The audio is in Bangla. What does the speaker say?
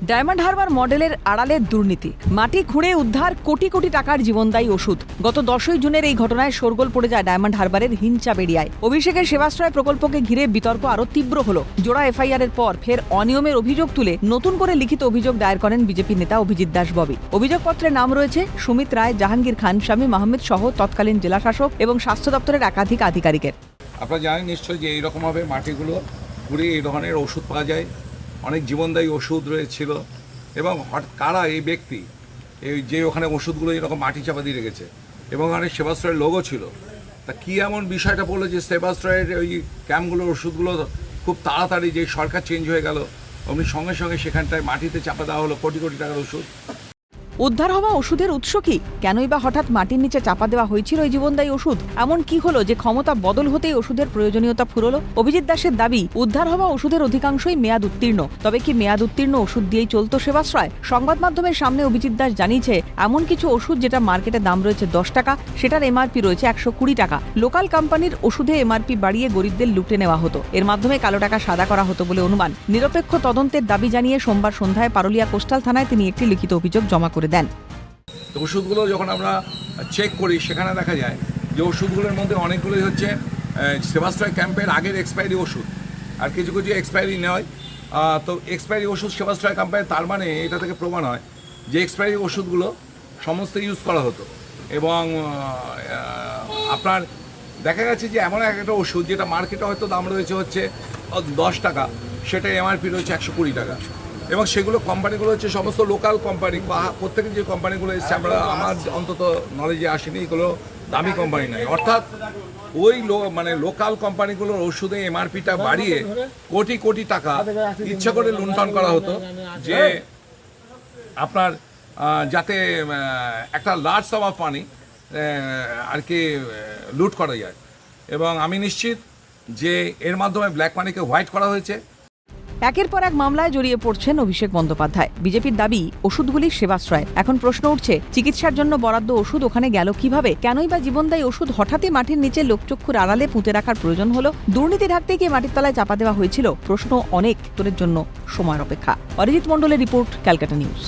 ডায়মন্ড হারবার মডেলের আড়ালে দুর্নীতি, মাটি খুঁড়ে উদ্ধার কোটি কোটি টাকার জীবনদায়ী ওষুধ। গত 10ই জুনের এই ঘটনায় শোরগোল পড়ে যায় ডায়মন্ড হারবারের হিঞ্চাবেড়িয়ায়। অভিষেকের সেবাশ্রয় প্রকল্পকে ঘিরে বিতর্ক আরও তীব্র হলো। জোড়া এফআইআর এর পর ফের অনিয়মের অভিযোগ তুলে নতুন করে লিখিত অভিযোগ দায়ের করেন বিজেপি নেতা অভিজিৎ দাস ববি। অভিযোগপত্রে নাম রয়েছে সুমিত রায়, জাহাঙ্গীর খান, শামীম আহমেদ সহ তৎকালীন জেলাশাসক এবং স্বাস্থ্য দপ্তরের একাধিক আধিকারিকের। আপনারা জানেন নিশ্চয়ই যে এইরকমভাবে মাটিগুলো ঘুরে এই ধরনের ওষুধ পাওয়া যায়, অনেক জীবনদায়ী ওষুধ রয়েছিল এবং কারা এই ব্যক্তি এই যে ওখানে ওষুধগুলো এরকম মাটি চাপা দিয়ে রেখেছে এবং ওখানে সেবাশ্রয়ের লোগো ছিল। তা কী এমন বিষয়টা বললো যে সেবাশ্রয়ের ওই ক্যাম্পগুলোর ওষুধগুলো খুব তাড়াতাড়ি যে সরকার চেঞ্জ হয়ে গেল অমনি সঙ্গে সঙ্গে সেখানটায় মাটিতে চাপা দেওয়া হলো কোটি কোটি টাকার ওষুধ। উদ্ধার হওয়া ওষুধের উৎস কি? কেনই বা হঠাৎ মাটির নিচে চাপা দেওয়া হয়েছিল এই জীবনদায়ী ওষুধ? এমন কি হলো যে ক্ষমতা বদল হতেই ওষুধের প্রয়োজনীয়তা ফুরলো? অভিজিৎ দাসের দাবি, উদ্ধার হওয়া ওষুধের অধিকাংশই মেয়াদ উত্তীর্ণ। তবে কি মেয়াদ উত্তীর্ণ ওষুধ দিয়েই চলতো সেবাশ্রয়? সংবাদ মাধ্যমের সামনে অভিজিৎ দাস জানিয়েছে, এমন কিছু ওষুধ যেটা মার্কেটে দাম রয়েছে 10 টাকা, সেটার এমআরপি রয়েছে 120 টাকা। লোকাল কোম্পানির ওষুধে এমআরপি বাড়িয়ে গরিবদের লুটে নেওয়া হতো। এর মাধ্যমে কালো টাকা সাদা করা হতো বলে অনুমান। নিরপেক্ষ তদন্তের দাবি জানিয়ে সোমবার সন্ধ্যায় পারুলিয়া কোস্টাল থানায় তিনি একটি লিখিত অভিযোগ জমা করে দেন। ওষুধগুলো যখন আমরা চেক করি সেখানে দেখা যায় যে ওষুধগুলোর মধ্যে অনেকগুলোই হচ্ছে সেবাশ্রয় ক্যাম্পের আগের এক্সপায়ারি ওষুধ, আর কিছু কিছু এক্সপায়ারি নয়। তো এক্সপায়ারি ওষুধ সেবাশ্রয় ক্যাম্পের, তার মানে এটা থেকে প্রমাণ হয় যে এক্সপায়ারি ওষুধগুলো সমস্ত ইউজ করা হতো। এবং আপনার দেখা গেছে যে এমন একটা ওষুধ যেটা মার্কেটে হয়তো দাম রয়েছে হচ্ছে 10 টাকা, সেটা এমআরপি রয়েছে 120 টাকা। এবং সেগুলো কোম্পানিগুলো হচ্ছে সমস্ত লোকাল কোম্পানি বা প্রত্যেকের যে কোম্পানিগুলো এসছে আমার অন্তত নলেজে আসেনি এগুলো দামি কোম্পানি নয়। অর্থাৎ ওই লোকাল কোম্পানিগুলোর ওষুধে এমআরপিটা বাড়িয়ে কোটি কোটি টাকা ইচ্ছা করে লুণ্ঠন করা হতো, যে আপনার যাতে একটা লার্জ সাম অফ মানি আর কি লুট করা যায়। এবং আমি নিশ্চিত যে এর মাধ্যমে ব্ল্যাক মানিকে হোয়াইট করা হয়েছে। একের পর এক মামলায় জড়িয়ে পড়ছেন অভিষেক বন্দ্যোপাধ্যায়। বিজেপির দাবি, ওষুধগুলির সেবাশ্রয়। এখন প্রশ্ন উঠছে, চিকিৎসার জন্য বরাদ্দ ওষুধ ওখানে গেল কিভাবে? কেনই বা জীবনদায়ী ওষুধ হঠাৎই মাটির নিচে লোকচক্ষুর আড়ালে পুঁতে রাখার প্রয়োজন হলো? দুর্নীতি ঢাকতে গিয়ে মাটির তলায় চাপা দেওয়া হয়েছিল? প্রশ্ন অনেক, উত্তরের জন্য সময়ের অপেক্ষা। অরিজিৎ মণ্ডলের রিপোর্ট, ক্যালকাটা নিউজ।